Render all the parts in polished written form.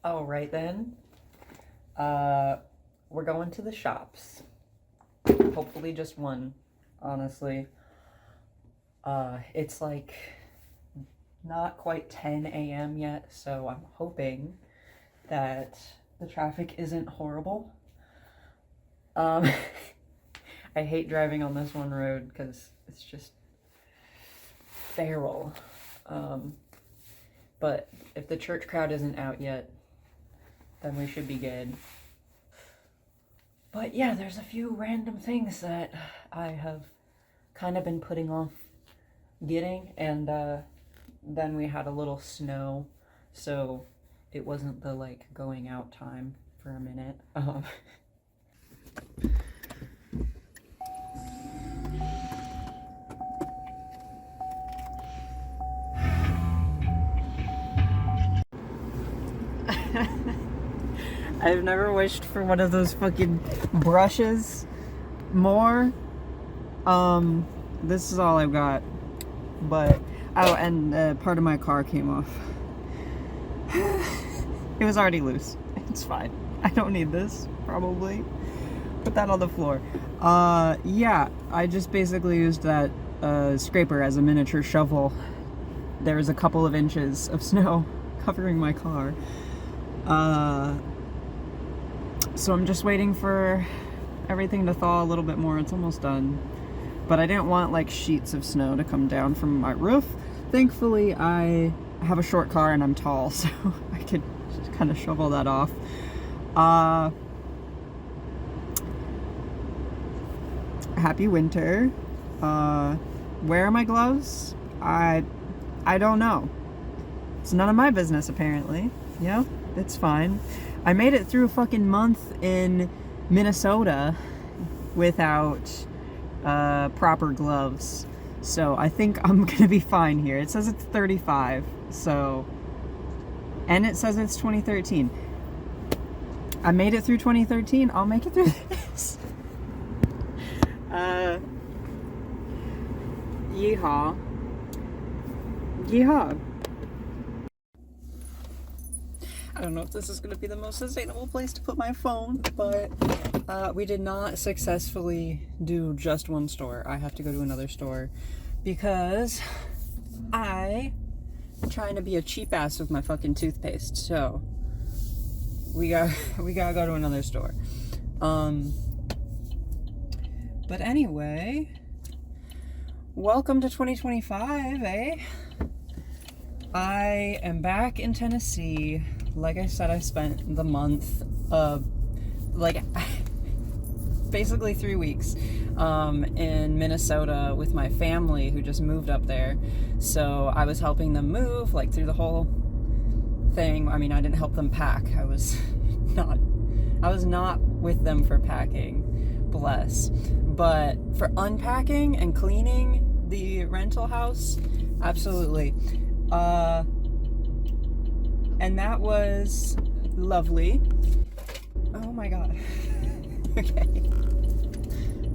All right then. We're going to the shops. Hopefully just one, honestly. It's like not quite 10 a.m. yet, so I'm hoping that the traffic isn't horrible. Um, I hate driving on this one road because it's just feral. But if the church crowd isn't out yet, then we should be good. But yeah, there's a few random things that I have kind of been putting off getting, and then we had a little snow, so it wasn't the like going out time for a minute. I've never wished for one of those fucking brushes more. This is all I've got. But, oh, and part of my car came off. It was already loose. It's fine. I don't need this, probably. Put that on the floor. Yeah, I just basically used that scraper as a miniature shovel. There was a couple of inches of snow covering my car. So I'm just waiting for everything to thaw a little bit more. It's almost done. But I didn't want like sheets of snow to come down from my roof. Thankfully, I have a short car and I'm tall, so I could just kind of shovel that off. Happy winter. Where are my gloves? I don't know. It's none of my business, apparently. Yeah, it's fine. I made it through a fucking month in Minnesota without proper gloves. So I think I'm gonna be fine here. It says it's 35, so... And it says it's 2013. I made it through 2013, I'll make it through this. Yeehaw. Yeehaw. I don't know if this is going to be the most sustainable place to put my phone, but we did not successfully do just one store. I have to go to another store because I'm trying to be a cheap ass with my fucking toothpaste. So we gotta go to another store. But anyway, welcome to 2025, eh? I am back in Tennessee. Like I said, I spent the month of, like, basically 3 weeks in Minnesota with my family who just moved up there. So I was helping them move, like, through the whole thing. I mean, I didn't help them pack. I was not with them for packing, bless. But for unpacking and cleaning the rental house, absolutely. And that was lovely. Oh my god. Okay.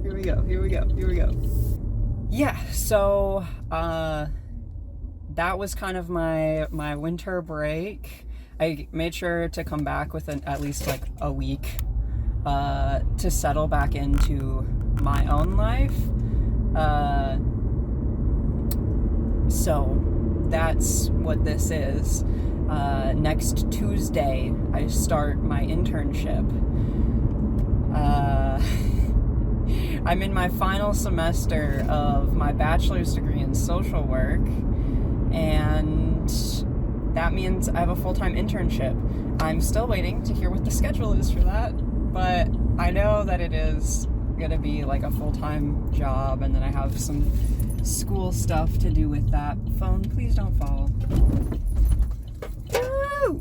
Here we go. Yeah, so that was kind of my winter break. I made sure to come back within at least like a week to settle back into my own life. So that's what this is. Next Tuesday, I start my internship. I'm in my final semester of my bachelor's degree in social work, and that means I have a full-time internship. I'm still waiting to hear what the schedule is for that, but I know that it is gonna be like a full-time job, and then I have some school stuff to do with that. Phone, please don't fall. Woo!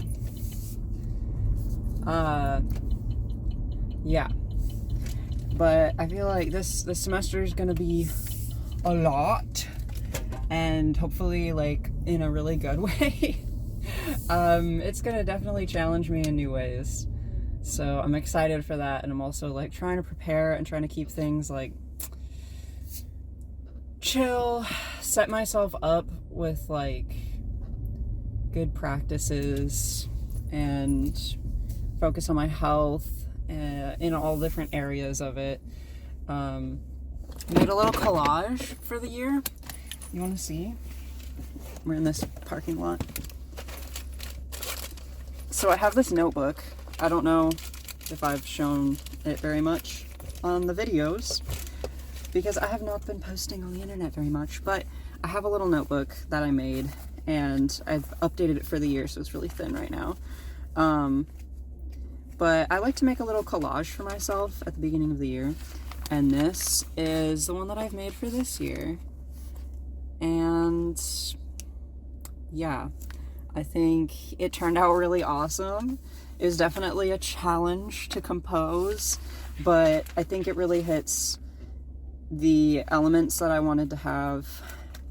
Yeah. But I feel like this semester is gonna be a lot, and hopefully like in a really good way. It's gonna definitely challenge me in new ways. So I'm excited for that, and I'm also like trying to prepare and trying to keep things like chill, set myself up with like good practices, and focus on my health in all different areas of it. Made a little collage for the year. You want to see? We're in this parking lot. So I have this notebook. I don't know if I've shown it very much on the videos because I have not been posting on the internet very much, but I have a little notebook that I made and I've updated it for the year, so it's really thin right now. But I like to make a little collage for myself at the beginning of the year, and this is the one that I've made for this year. And yeah, I think it turned out really awesome. It was definitely a challenge to compose, but I think it really hits the elements that I wanted to have,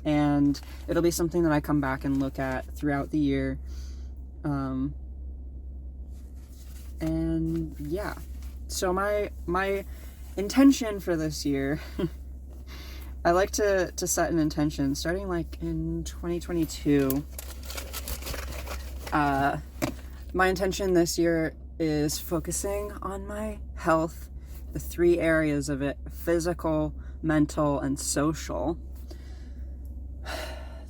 and it'll be something that I come back and look at throughout the year. And yeah, so my intention for this year, I like to set an intention starting like in 2022. My intention this year is focusing on my health, the 3 areas of it: physical, mental, and social.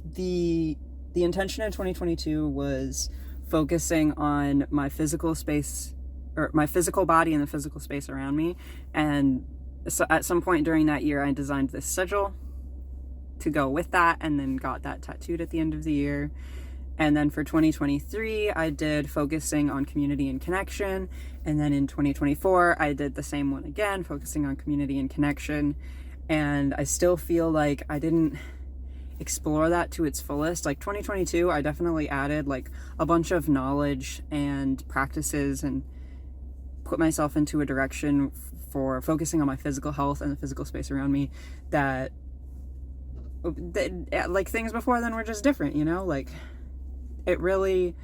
The intention in 2022 was focusing on my physical space, or my physical body and the physical space around me. And so at some point during that year, I designed this sigil to go with that, and then got that tattooed at the end of the year. And then for 2023, I did focusing on community and connection. And then in 2024, I did the same one again, focusing on community and connection. And I still feel like I didn't explore that to its fullest. Like 2022, I definitely added like a bunch of knowledge and practices and put myself into a direction for focusing on my physical health and the physical space around me that like things before then were just different, you know? Like it really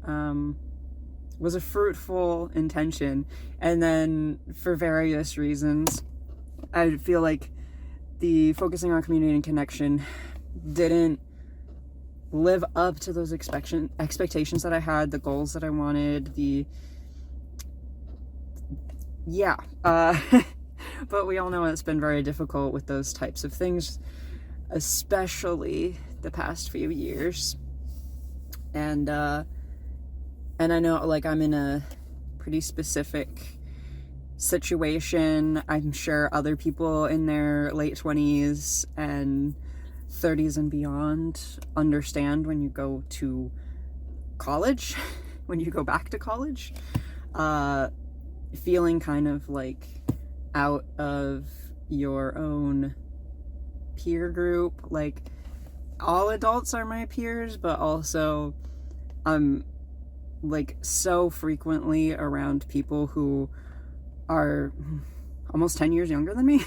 was a fruitful intention. And then for various reasons, I feel like the focusing on community and connection didn't live up to those expectations that I had, the goals that I wanted, but we all know it's been very difficult with those types of things, especially the past few years. And I know like I'm in a pretty specific situation. I'm sure other people in their late 20s and 30s and beyond understand when you go to college, when you go back to college, feeling kind of like out of your own peer group. Like all adults are my peers, but also I'm like so frequently around people who are almost 10 years younger than me.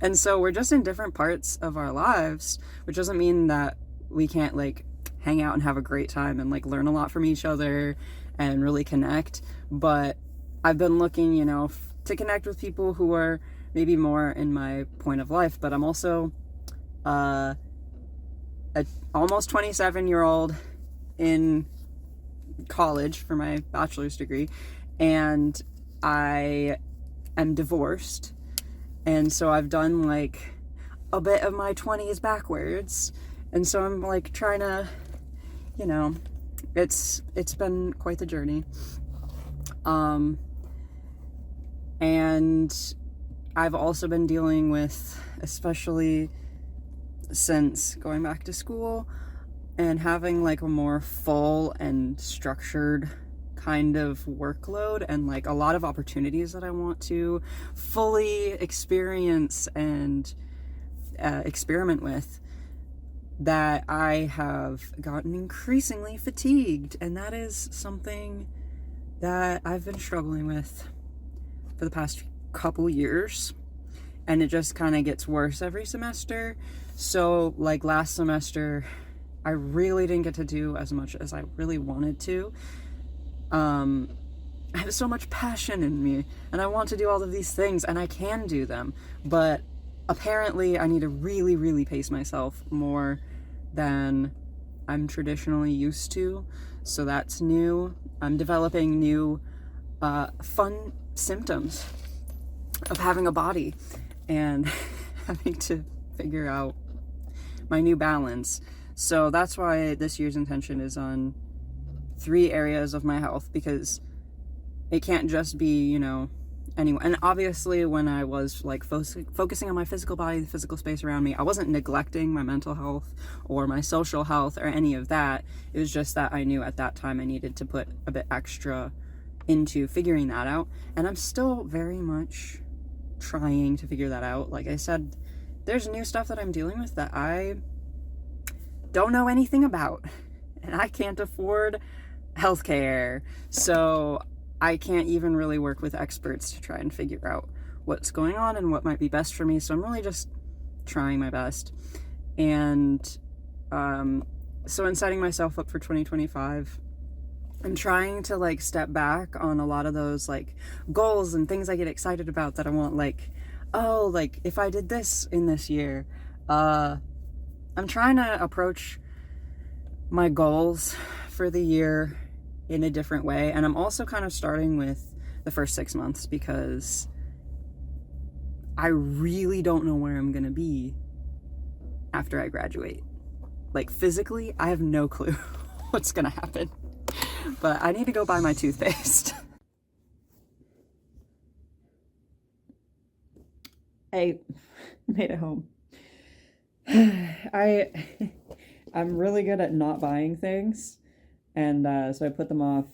And so we're just in different parts of our lives, which doesn't mean that we can't like hang out and have a great time and like learn a lot from each other and really connect. But I've been looking, you know, to connect with people who are maybe more in my point of life, but I'm also a almost 27-year-old in college for my bachelor's degree, and I am divorced. And so I've done like a bit of my 20s backwards. And so I'm like trying to, you know, it's been quite the journey. And I've also been dealing with, especially since going back to school and having like a more full and structured kind of workload and like a lot of opportunities that I want to fully experience and experiment with, that I have gotten increasingly fatigued. And that is something that I've been struggling with for the past couple years, and it just kind of gets worse every semester. So like last semester, I really didn't get to do as much as I really wanted to. I have so much passion in me and I want to do all of these things, and I can do them, but apparently I need to really, really pace myself more than I'm traditionally used to. So that's new. I'm developing new fun symptoms of having a body and having to figure out my new balance. So that's why this year's intention is on 3 areas of my health, because it can't just be, you know, anyway. And obviously when I was like focusing on my physical body, the physical space around me, I wasn't neglecting my mental health or my social health or any of that. It was just that I knew at that time I needed to put a bit extra into figuring that out. And I'm still very much trying to figure that out. Like I said, there's new stuff that I'm dealing with that I don't know anything about, and I can't afford healthcare. So I can't even really work with experts to try and figure out what's going on and what might be best for me. So I'm really just trying my best. And so in setting myself up for 2025, I'm trying to like step back on a lot of those like goals and things I get excited about that I want, like, oh, like if I did this in this year. I'm trying to approach my goals for the year in a different way. And I'm also kind of starting with the first 6 months, because I really don't know where I'm going to be after I graduate. Like physically, I have no clue what's going to happen. But I need to go buy my toothpaste. I made it home. I'm really good at not buying things, and so I put them off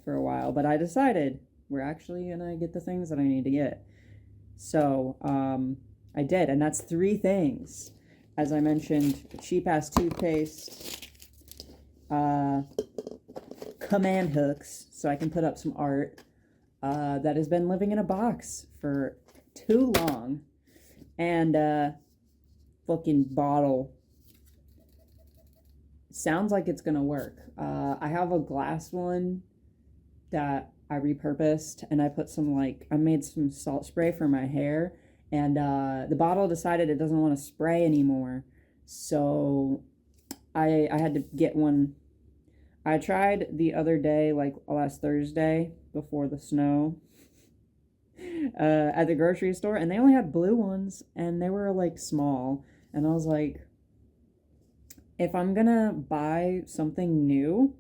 for a while, but I decided we're actually gonna get the things that I need to get. So I did, and that's 3 things. As I mentioned, cheap ass toothpaste, command hooks so I can put up some art that has been living in a box for too long, and fucking bottle. Sounds like it's gonna work. I have a glass one that I repurposed, and I put some, like, I made some salt spray for my hair, and the bottle decided it doesn't want to spray anymore, so I had to get one. I tried the other day, like last Thursday before the snow, at the grocery store, and they only had blue ones, and they were like small, and I was like, if I'm gonna buy something new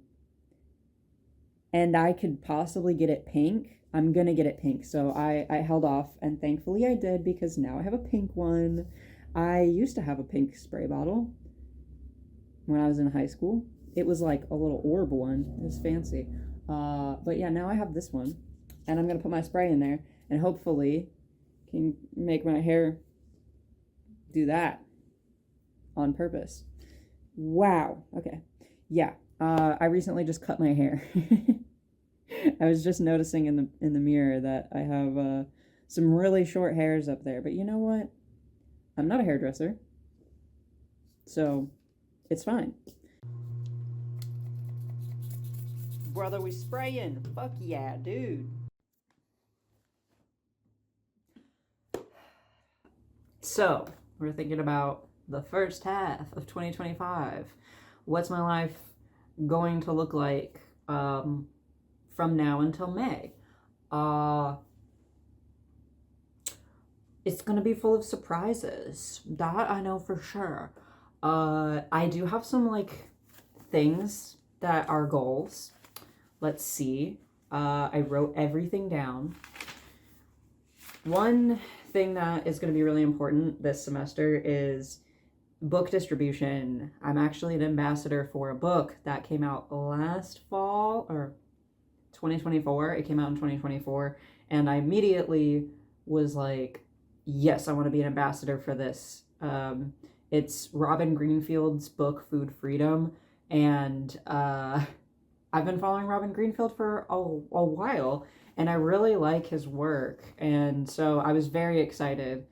and I could possibly get it pink, I'm gonna get it pink. So I held off, and thankfully I did, because now I have a pink one. I used to have a pink spray bottle when I was in high school. It was like a little orb one. It was fancy. But yeah, now I have this one, and I'm gonna put my spray in there, and hopefully can make my hair do that on purpose. Wow. Okay. Yeah. I recently just cut my hair. I was just noticing in the mirror that I have some really short hairs up there. But you know what? I'm not a hairdresser, so it's fine. Brother, we spraying. Fuck yeah, dude. So we're thinking about the first half of 2025. What's my life going to look like from now until May? It's going to be full of surprises. That I know for sure. I do have some like things that are goals. Let's see. I wrote everything down. One thing that is going to be really important this semester is book distribution. I'm actually an ambassador for a book that came out last fall, or 2024. It came out in 2024, and I immediately was like, yes, I want to be an ambassador for this. It's Robin Greenfield's book, Food Freedom, and I've been following Robin Greenfield for a while, and I really like his work, and so I was very excited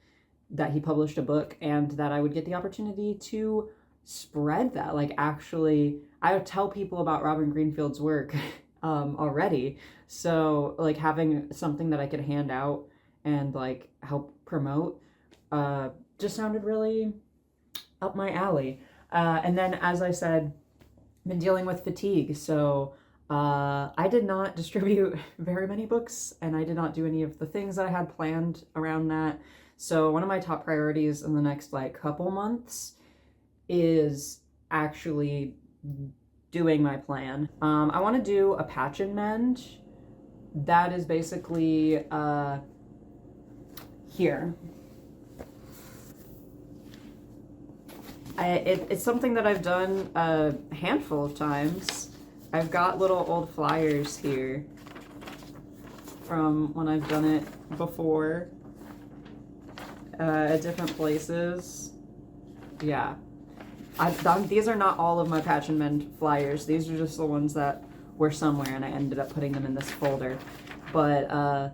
that he published a book and that I would get the opportunity to spread that. Like, actually, I would tell people about Robin Greenfield's work already, so like having something that I could hand out and like help promote just sounded really up my alley. And then, as I said, been dealing with fatigue. So I did not distribute very many books, and I did not do any of the things that I had planned around that. So one of my top priorities in the next like couple months is actually doing my plan. I want to do a patch and mend. That is basically here. It's something that I've done a handful of times. I've got little old flyers here from when I've done it before at different places. Yeah. These are not all of my patch and mend flyers. These are just the ones that were somewhere and I ended up putting them in this folder. But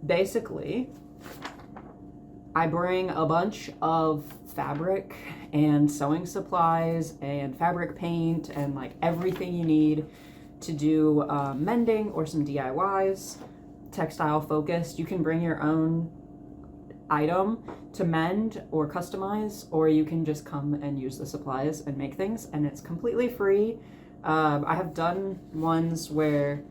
basically, I bring a bunch of fabric and sewing supplies and fabric paint and like everything you need to do mending or some DIYs, textile focused. You can bring your own item to mend or customize, or you can just come and use the supplies and make things, and it's completely free. I have done ones where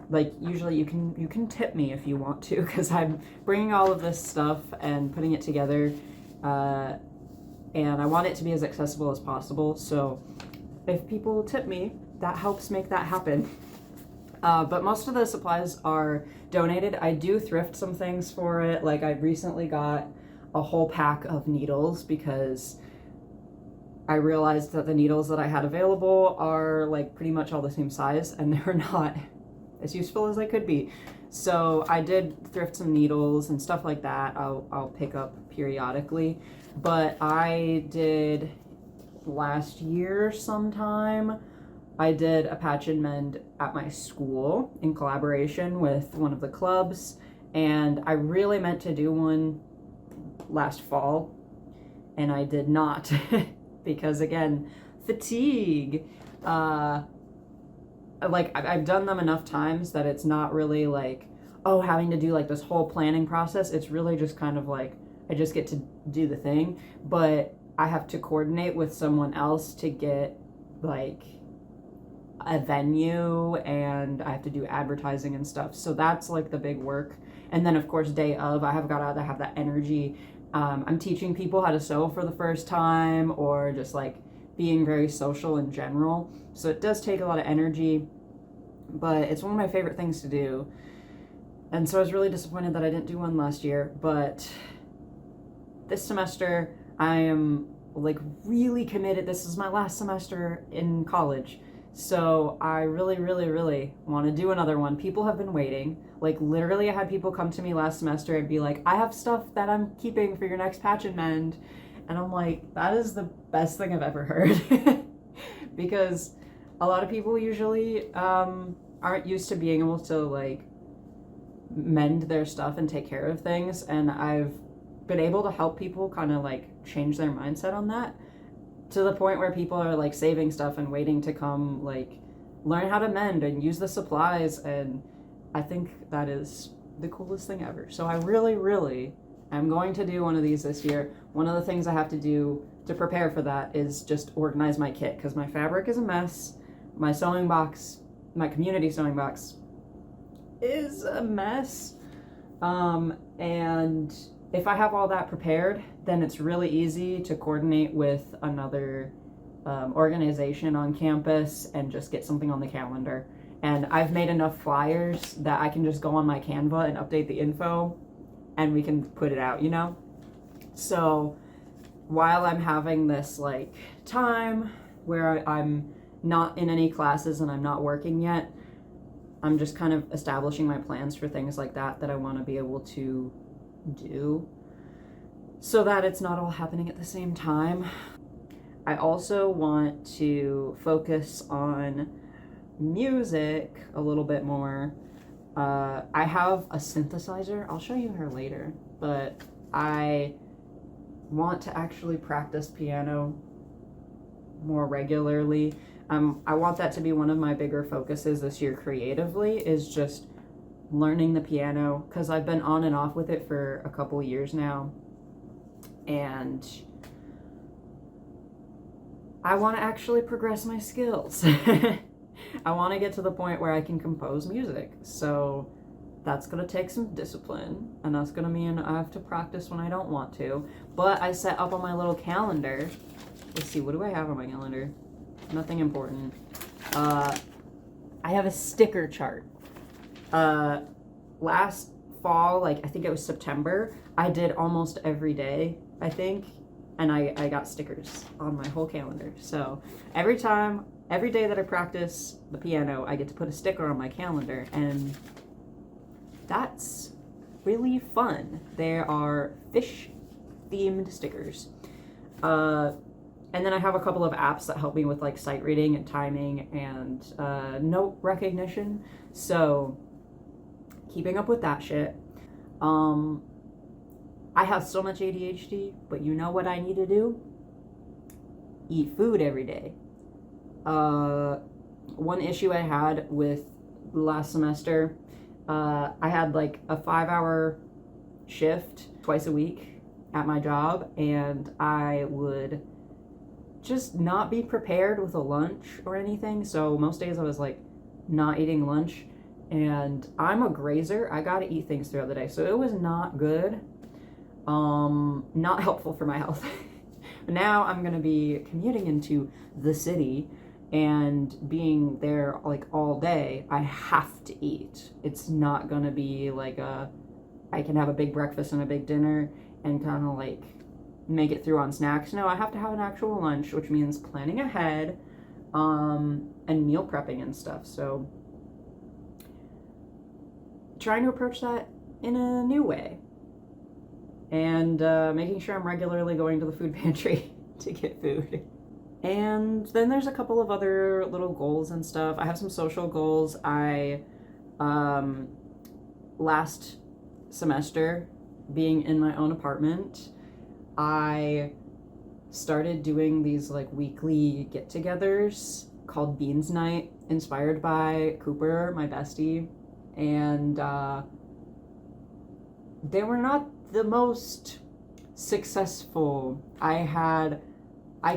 like usually you can tip me if you want to, because I'm bringing all of this stuff and putting it together, and I want it to be as accessible as possible. So if people tip me, that helps make that happen. But most of the supplies are donated. I do thrift some things for it. Like I recently got a whole pack of needles because I realized that the needles that I had available are like pretty much all the same size and they're not as useful as they could be. So I did thrift some needles and stuff like that. I'll pick up periodically. But I did last year sometime, I did a patch and mend at my school in collaboration with one of the clubs, and I really meant to do one last fall, and I did not because again, fatigue. Like I've done them enough times that it's not really like, oh, having to do like this whole planning process. It's really just kind of like I just get to do the thing, but I have to coordinate with someone else to get like a venue, and I have to do advertising and stuff. So that's like the big work. And then of course day of, I have got to have that energy. I'm teaching people how to sew for the first time, or just like being very social in general. So it does take a lot of energy, but it's one of my favorite things to do. And so I was really disappointed that I didn't do one last year, but this semester I am like really committed. This is my last semester in college. So I really, really, really want to do another one. People have been waiting. Like literally I had people come to me last semester and be like, I have stuff that I'm keeping for your next patch and mend. And I'm like, that is the best thing I've ever heard. Because a lot of people usually aren't used to being able to like mend their stuff and take care of things. And I've been able to help people kind of like change their mindset on that, to the point where people are like saving stuff and waiting to come like learn how to mend and use the supplies. And I think that is the coolest thing ever. So I really, really am going to do one of these this year. One of the things I have to do to prepare for that is just organize my kit, because my fabric is a mess. My sewing box, my community sewing box is a mess. And if I have all that prepared, then it's really easy to coordinate with another organization on campus and just get something on the calendar. And I've made enough flyers that I can just go on my Canva and update the info and we can put it out, you know? So while I'm having this like time where I'm not in any classes and I'm not working yet, I'm just kind of establishing my plans for things like that I want to be able to do, so that it's not all happening at the same time. I also want to focus on music a little bit more. I have a synthesizer. I'll show you her later, but I want to actually practice piano more regularly. I want that to be one of my bigger focuses this year creatively, is just learning the piano, because I've been on and off with it for a couple of years now, and I want to actually progress my skills. I want to get to the point where I can compose music. So that's going to take some discipline, and that's going to mean I have to practice when I don't want to. But I set up on my little calendar. Let's see, what do I have on my calendar? Nothing important. I have a sticker chart. Last fall, like I think it was September, I did almost every day, I think, and I got stickers on my whole calendar. So every day that I practice the piano, I get to put a sticker on my calendar, and that's really fun. There are fish themed stickers. And then I have a couple of apps that help me with like sight reading and timing and note recognition. So keeping up with that shit. I have so much ADHD, but you know what I need to do? Eat food every day. One issue I had with last semester, I had like a 5-hour shift twice a week at my job, and I would just not be prepared with a lunch or anything. So most days I was like not eating lunch, and I'm a grazer. I gotta eat things throughout the day, so it was not good. Not helpful for my health. Now I'm gonna be commuting into the city and being there like all day. I have to eat. It's not gonna be like I can have a big breakfast and a big dinner and kind of like make it through on snacks. No, I have to have an actual lunch, which means planning ahead, and meal prepping and stuff. So trying to approach that in a new way, and making sure I'm regularly going to the food pantry to get food. And then there's a couple of other little goals and stuff. I have some social goals. I last semester, being in my own apartment, I started doing these like weekly get-togethers called Beans Night, inspired by Cooper, my bestie, and they were not the most successful. I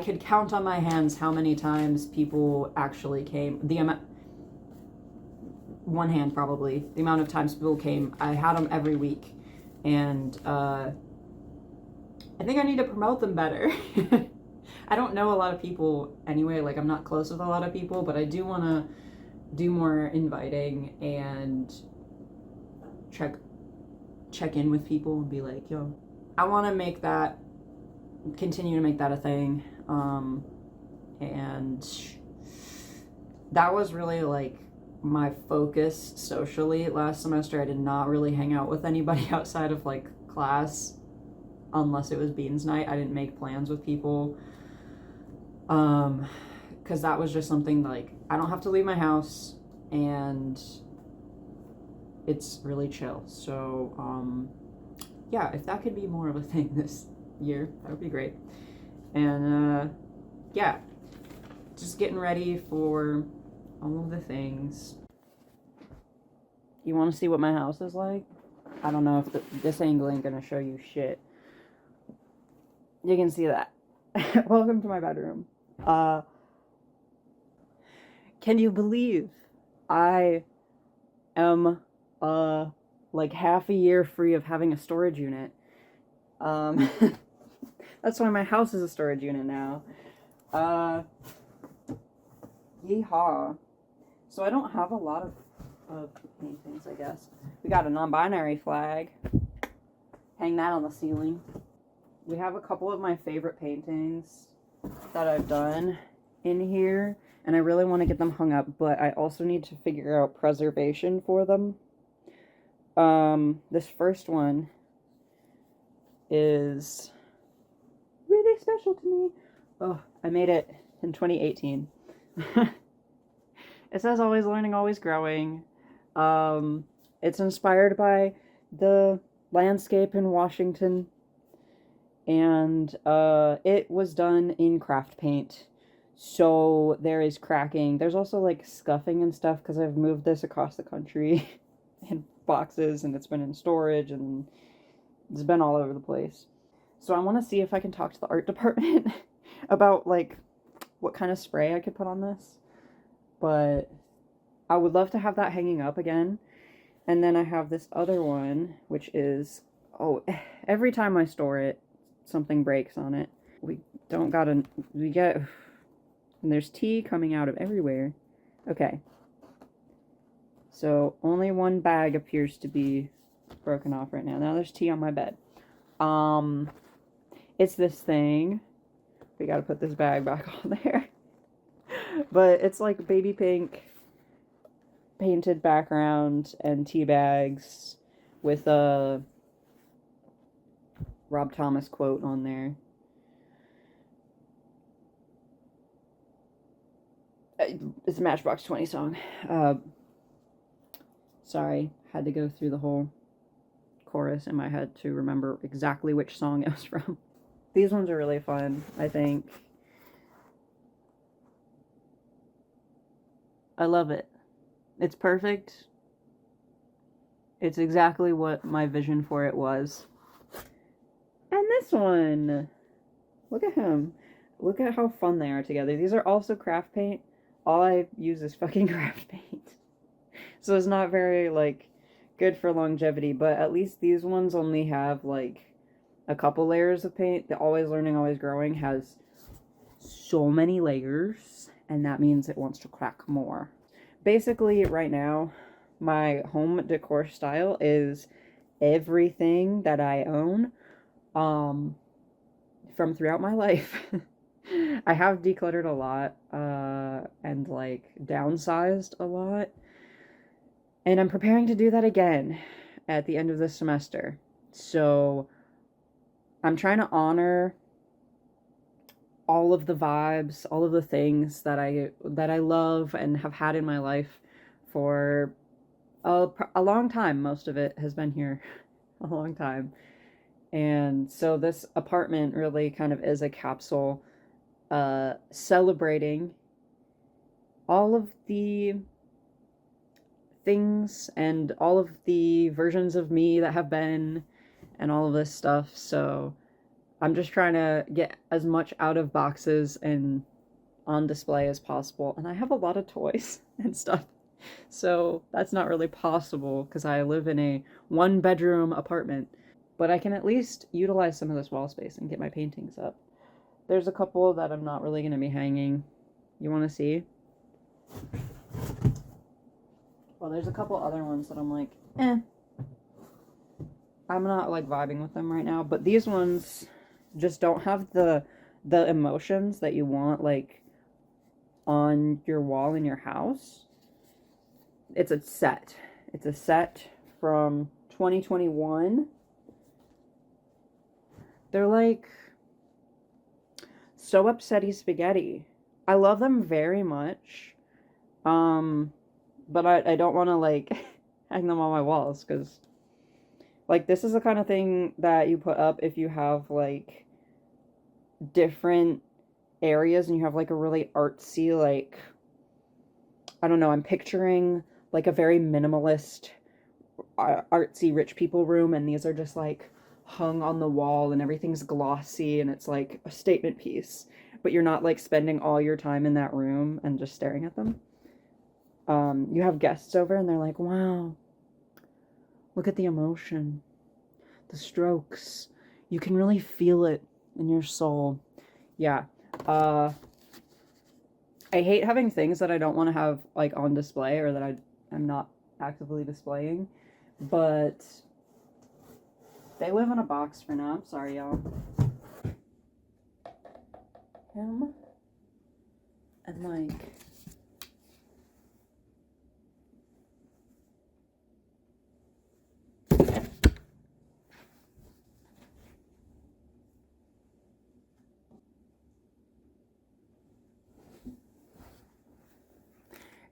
could count on my hands how many times people actually came. One hand probably, the amount of times people came. I had them every week, and I think I need to promote them better. I don't know a lot of people anyway, like I'm not close with a lot of people, but I do want to do more inviting and check in with people and be like, yo, I want to continue to make that a thing. And that was really like my focus socially last semester. I did not really hang out with anybody outside of like class unless it was Beans Night. I didn't make plans with people, because that was just something like I don't have to leave my house and it's really chill. So yeah, if that could be more of a thing this year, that would be great. And yeah, just getting ready for all of the things. You want to see what my house is like? I don't know if this angle ain't gonna show you shit. You can see that. Welcome to my bedroom. Can you believe I am like half a year free of having a storage unit? That's why my house is a storage unit now. Yeehaw. So I don't have a lot of paintings, I guess. We got a non-binary flag. Hang that on the ceiling. We have a couple of my favorite paintings that I've done in here, and I really want to get them hung up, but I also need to figure out preservation for them. This first one is really special to me. Oh, I made it in 2018. It says always learning, always growing. It's inspired by the landscape in Washington, and it was done in craft paint, so there is cracking. There's also like scuffing and stuff because I've moved this across the country in boxes, and it's been in storage, and it's been all over the place. So I want to see if I can talk to the art department about like what kind of spray I could put on this, but I would love to have that hanging up again. And then I have this other one, which is, oh, every time I store it, something breaks on it. We don't gotta, we get, and there's tea coming out of everywhere. Okay. So only one bag appears to be broken off right now. Now there's tea on my bed. It's this thing. We gotta put this bag back on there. But it's like baby pink painted background and tea bags with a Rob Thomas quote on there. It's a Matchbox 20 song. Sorry, had to go through the whole chorus in my head to remember exactly which song it was from. These ones are really fun, I think. I love it. It's perfect. It's exactly what my vision for it was. And this one! Look at him. Look at how fun they are together. These are also craft paint. All I use is fucking craft paint. So it's not very, like, good for longevity, but at least these ones only have, like, a couple layers of paint. The Always Learning, Always Growing has so many layers, and that means it wants to crack more. Basically, right now, my home decor style is everything that I own, from throughout my life. I have decluttered a lot, and, like, downsized a lot. And I'm preparing to do that again at the end of this semester. So I'm trying to honor all of the vibes, all of the things that I love and have had in my life for a long time. Most of it has been here a long time. And so this apartment really kind of is a capsule celebrating all of the things and all of the versions of me that have been and all of this stuff. So I'm just trying to get as much out of boxes and on display as possible. And I have a lot of toys and stuff. So that's not really possible because I live in a 1-bedroom apartment. But I can at least utilize some of this wall space and get my paintings up. There's a couple that I'm not really going to be hanging. You want to see? Well, there's a couple other ones that I'm like, I'm not, like, vibing with them right now. But these ones just don't have the emotions that you want, like, on your wall in your house. It's a set. It's a set from 2021. They're like So Upsetty Spaghetti. I love them very much. But I don't want to, like, hang them on my walls, because, like, this is the kind of thing that you put up if you have, like, different areas and you have, like, a really artsy, like, I don't know, I'm picturing, like, a very minimalist, artsy rich people room, and these are just, like, hung on the wall and everything's glossy and it's, like, a statement piece, but you're not, like, spending all your time in that room and just staring at them. You have guests over and they're like, wow, look at the emotion, the strokes. You can really feel it in your soul. Yeah. I hate having things that I don't want to have, like, on display or that I'm not actively displaying, but they live in a box for now. I'm sorry, y'all. Him and, like,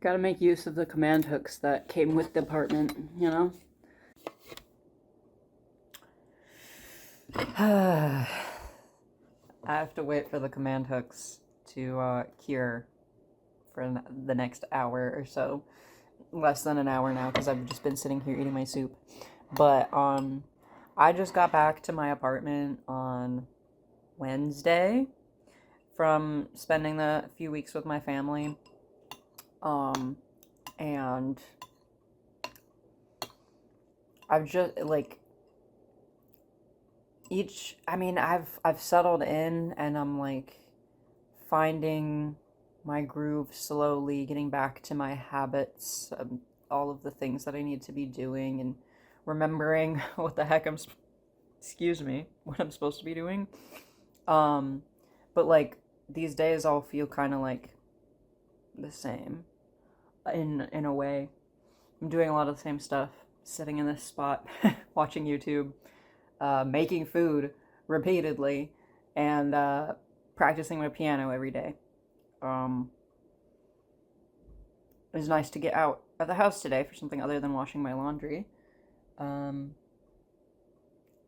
gotta make use of the command hooks that came with the apartment, you know? I have to wait for the command hooks to cure for the next hour or so. Less than an hour now, because I've just been sitting here eating my soup. But, I just got back to my apartment on Wednesday from spending the few weeks with my family. And I've just like I've settled in, and I'm like finding my groove slowly, getting back to my habits, all of the things that I need to be doing, and remembering what the heck excuse me, what I'm supposed to be doing. Um, but like these days all feel kind of like the same in a way. I'm doing a lot of the same stuff, sitting in this spot, watching YouTube, making food repeatedly, and practicing my piano every day. It was nice to get out of the house today for something other than washing my laundry. Um,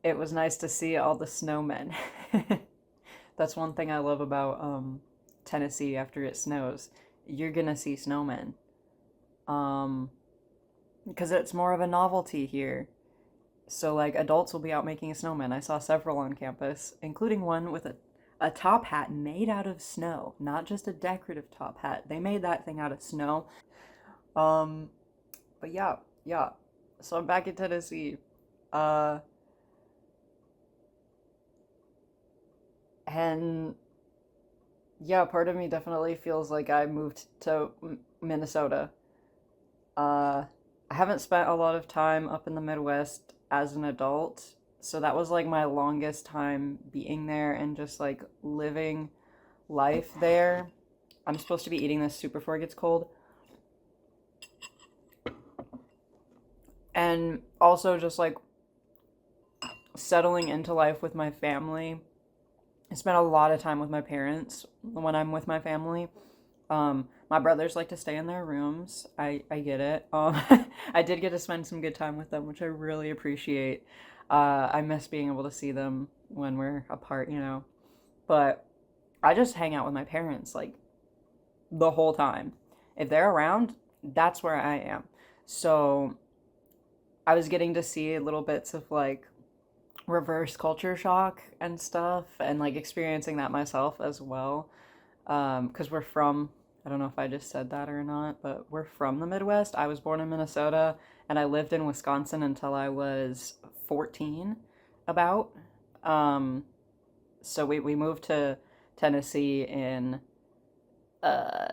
it was nice to see all the snowmen. That's one thing I love about Tennessee after it snows. You're gonna see snowmen. Um, because it's more of a novelty here. So, like, adults will be out making a snowman. I saw several on campus, including one with a top hat made out of snow, not just a decorative top hat. They made that thing out of snow. Um, but yeah, yeah. So I'm back in Tennessee. Uh, and yeah, part of me definitely feels like I moved to Minnesota. Uh, I haven't spent a lot of time up in the Midwest as an adult, so that was like my longest time being there and just like living life there. I'm supposed to be eating this soup before it gets cold. And also just like settling into life with my family. I spent a lot of time with my parents when I'm with my family. My brothers like to stay in their rooms. I get it. I did get to spend some good time with them, which I really appreciate. I miss being able to see them when we're apart, you know. But I just hang out with my parents like the whole time. If they're around, that's where I am. So I was getting to see little bits of like reverse culture shock and stuff, and like experiencing that myself as well. Because we're from, I don't know if I just said that or not, but we're from the Midwest. I was born in Minnesota, and I lived in Wisconsin until I was 14, about. Um, so we moved to Tennessee in uh,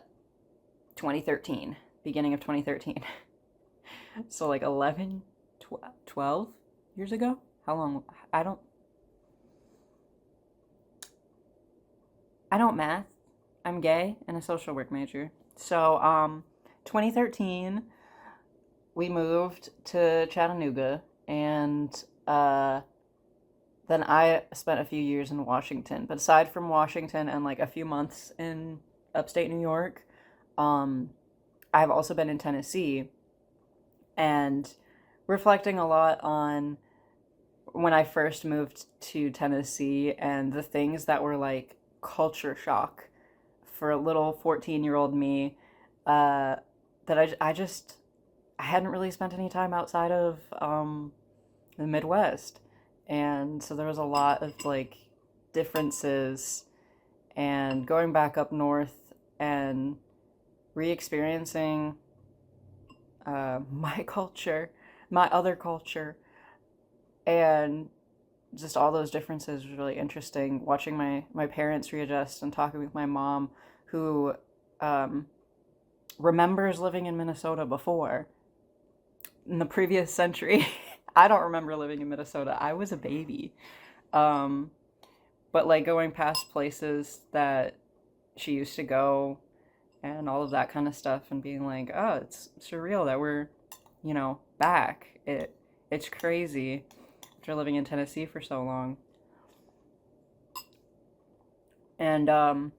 2013, beginning of 2013. So like 11, 12 years ago? How long? I don't I don't math. I'm gay and a social work major. So, 2013, we moved to Chattanooga, and then I spent a few years in Washington. But aside from Washington and like a few months in upstate New York, um, I've also been in Tennessee, and reflecting a lot on when I first moved to Tennessee and the things that were like culture shock for a little 14-year-old me, uh, that I hadn't really spent any time outside of the Midwest. And so there was a lot of like differences, and going back up north and re experiencing my culture, my other culture, and just all those differences was really interesting. Watching my parents readjust and talking with my mom, who um, remembers living in Minnesota before in the previous century. I don't remember living in Minnesota. I was a baby. Um, but like going past places that she used to go and all of that kind of stuff, and being like, oh, it's surreal that we're, back. It's crazy after living in Tennessee for so long. And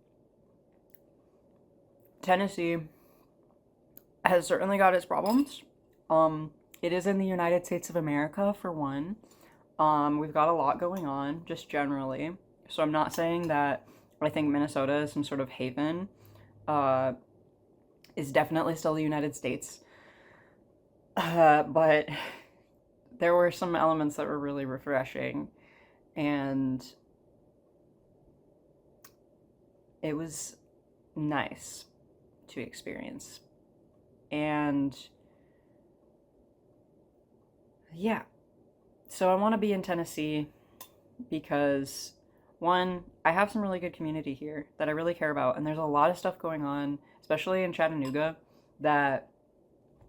Tennessee has certainly got its problems. It is in the United States of America, for one. We've got a lot going on, just generally. So I'm not saying that I think Minnesota is some sort of haven. Is definitely still the United States. But there were some elements that were really refreshing. And it was nice to experience. And yeah, so I want to be in Tennessee because one, I have some really good community here that I really care about, and there's a lot of stuff going on, especially in Chattanooga, that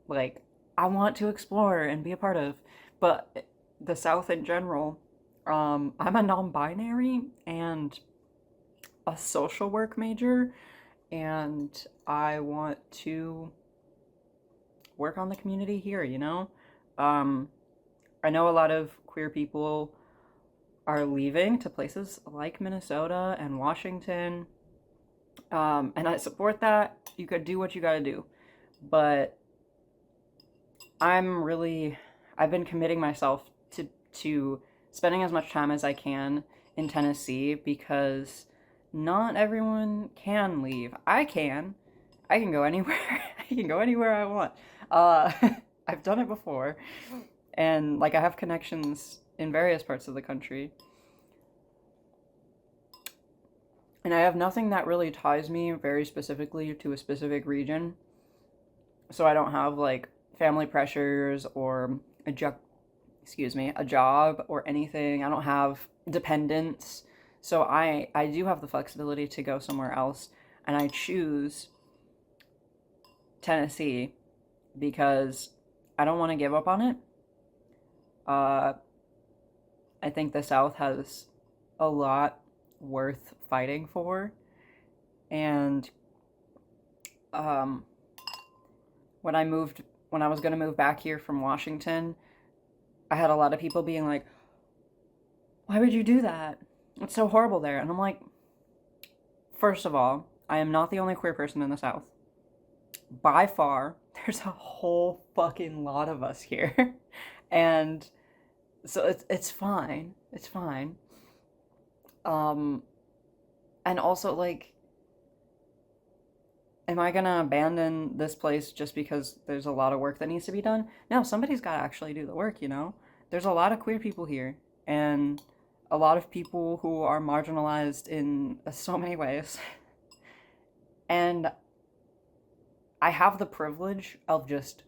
like I want to explore and be a part of. But the South in general, I'm a non-binary and a social work major, and I want to work on the community here, you know? Um, I know a lot of queer people are leaving to places like Minnesota and Washington, and I support that. You could do what you gotta do. But I'm really, I've been committing myself to spending as much time as I can in Tennessee because not everyone can leave. I can. I can go anywhere. I can go anywhere I want. Uh, I've done it before, and like I have connections in various parts of the country, and I have nothing that really ties me very specifically to a specific region. So I don't have like family pressures or a job, a job or anything. I don't have dependents. So I do have the flexibility to go somewhere else, and I choose Tennessee because I don't want to give up on it. Uh, I think the South has a lot worth fighting for, and um, when when I was gonna move back here from Washington, I had a lot of people being like, "Why would you do that? It's so horrible there." And I'm like, first of all, I am not the only queer person in the South. By far, there's a whole fucking lot of us here. And so it's fine. It's fine. Um and also like am I gonna abandon this place just because there's a lot of work that needs to be done? No, somebody's gotta actually do the work, you know? There's a lot of queer people here and a lot of people who are marginalized in so many ways. And I have the privilege of just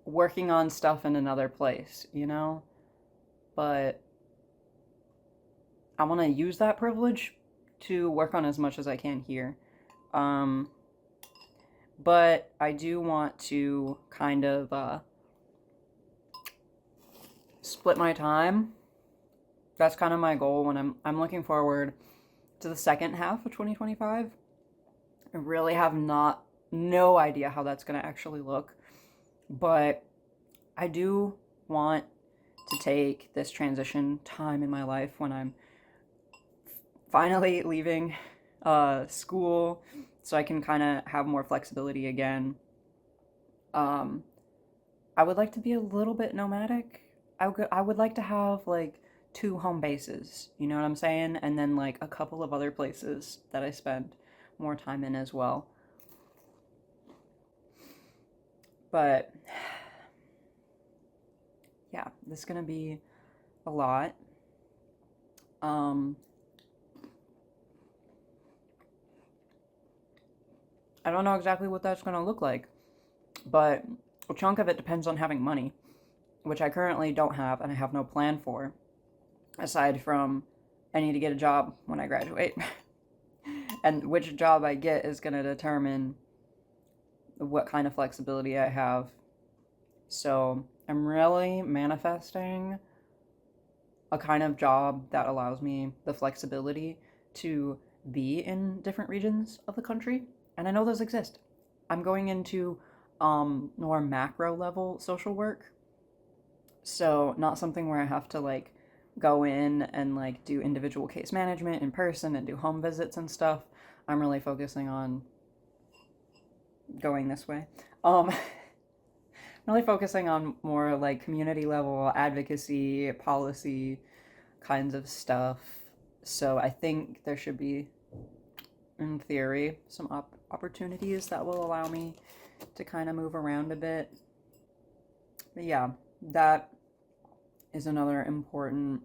working on stuff in another place, you know? But I want to use that privilege to work on as much as I can here. Um, but I do want to kind of split my time. That's kind of my goal when I'm looking forward to the second half of 2025. I really have no idea how that's going to actually look, but I do want to take this transition time in my life when I'm finally leaving school so I can kind of have more flexibility again. Um, I would like to be a little bit nomadic. I would like to have like two home bases, you know what I'm saying? And then like a couple of other places that I spend more time in as well. But yeah, this is gonna be a lot. Um, I don't know exactly what that's gonna look like, but a chunk of it depends on having money, which I currently don't have and I have no plan for, aside from I need to get a job when I graduate. And which job I get is gonna determine what kind of flexibility I have. So I'm really manifesting a kind of job that allows me the flexibility to be in different regions of the country. And I know those exist. I'm going into more macro level social work. So not something where I have to like go in and like do individual case management in person and do home visits and stuff. I'm really focusing on going this way. Really focusing on more like community level advocacy, policy kinds of stuff. So I think there should be, in theory, some opportunities that will allow me to kind of move around a bit. But yeah, that is another important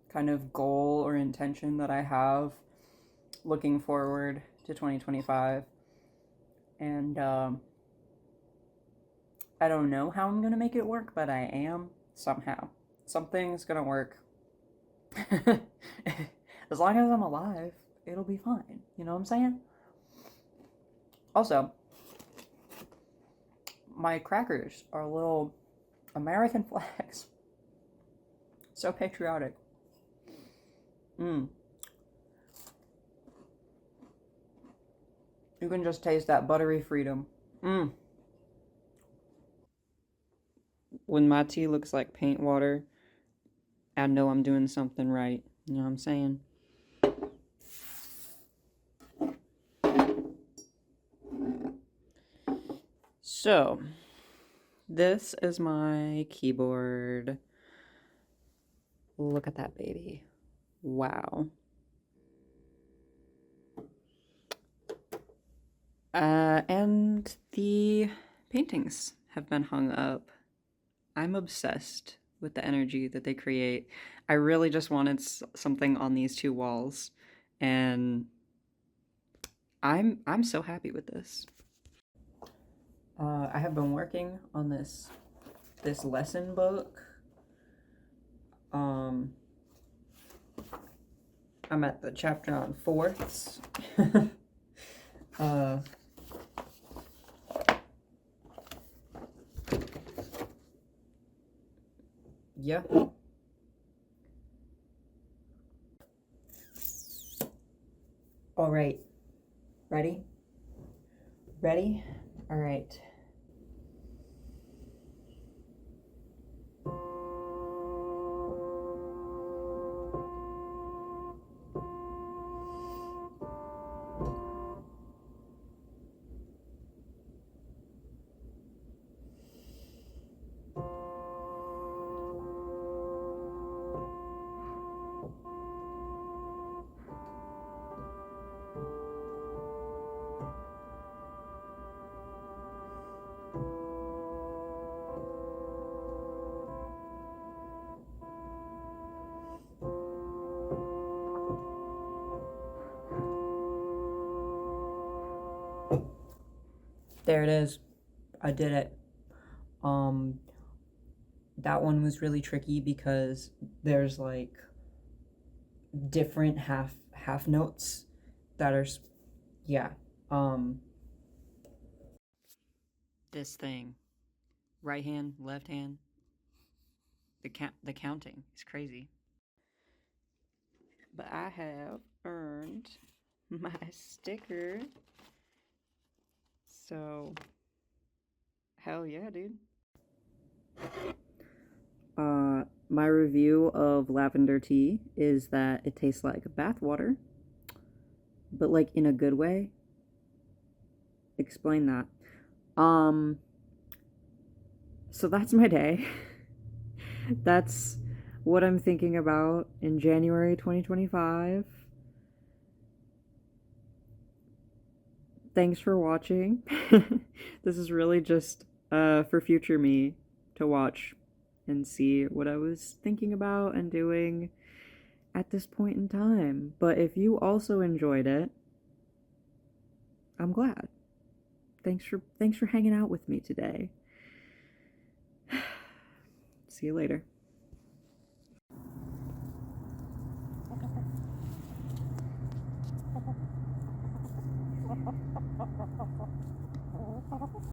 kind of goal or intention that I have looking forward to 2025. And I don't know how I'm going to make it work, but I am somehow. Something's going to work. As long as I'm alive, it'll be fine. You know what I'm saying? Also, my crackers are little American flags. So patriotic. You can just taste that buttery freedom. When my tea looks like paint water, I know I'm doing something right. You know what I'm saying? So, this is my keyboard. Look at that baby. Wow. And the paintings have been hung up. I'm obsessed with the energy that they create. I really just wanted something on these two walls, and I'm so happy with this. I have been working on this lesson book. I'm at the chapter on fourths. Yeah. All right. Ready? Ready? All right. There it is. I did it. That one was really tricky because there's like different half notes that are yeah. This thing. Right hand, left hand. The counting is crazy. But I have earned my sticker. So hell yeah, dude. My review of lavender tea is that it tastes like bath water, but like in a good way. Explain that. So that's my day. That's what I'm thinking about in January 2025. Thanks for watching. This is really just for future me to watch and see what I was thinking about and doing at this point in time. But if you also enjoyed it, I'm glad. Thanks for hanging out with me today. See you later.